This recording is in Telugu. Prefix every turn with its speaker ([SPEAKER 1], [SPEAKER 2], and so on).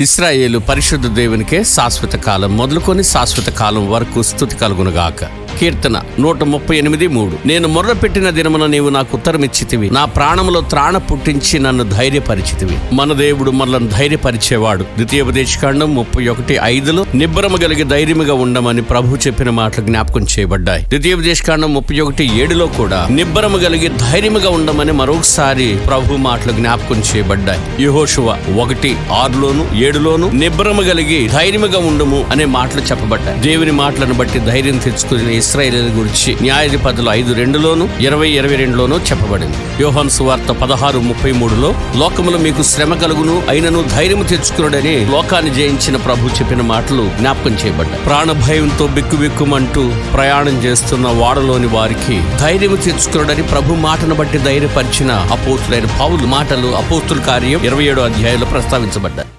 [SPEAKER 1] ఇశ్రాయేలు పరిశుద్ధ దేవునికే శాశ్వత కాలం మొదలుకొని శాశ్వత కాలం వరకు స్తుతి కలుగునుగాక. కీర్తన 138:3. నేను మొర్ర పెట్టిన దినమున నీవు నాకు ఉత్తరమిచ్చితివి, నా ప్రాణములో త్రాణ పుట్టించి నన్ను ధైర్యపరిచితివి. మన దేవుడు మనల్ని ధైర్యపరిచేవాడు. ద్వితీయోపదేశకాండం 31:5లో నిబ్బరము కలిగి ధైర్యముగా ఉండమని ప్రభు చెప్పిన మాటలు జ్ఞాపకం చేయబడ్డాయి. ద్వితీయోపదేశకాండం 31:7లో కూడా నిబ్బరము కలిగి ధైర్యముగా ఉండమని మరొకసారి ప్రభు మాటలు జ్ఞాపకం చేయబడ్డాయి. యెహోషువ 1:6లోను 7లోను నిబ్బరము కలిగి ధైర్యముగా ఉండుము అనే మాటలు చెప్పబడ్డాయి. దేవుని మాటలను బట్టి ధైర్యం తెచ్చుకుని ఇశ్రాయేలు గురించి న్యాయాధిపతులు 5:2లోను 20:22లోను చెప్పబడింది. యోహాను సువార్త 16:33లో లోకములో మీకు శ్రమ కలుగును అయినను ధైర్యము తెచ్చుకునుడని లోకాన్ని జయించిన ప్రభు చెప్పిన మాటలు జ్ఞాపకం చేయబడ్డాయి. ప్రాణ భయంతో బిక్కుబిక్కుమంటూ ప్రయాణం చేస్తున్న వాడలోని వారికి ధైర్యము తెచ్చుకునుడని ప్రభు మాటను బట్టి ధైర్యపరిచిన అపోస్తులైన పౌలు మాటలు అపోస్తుల కార్యం 27వ అధ్యాయంలో ప్రస్తావించబడ్డాయి.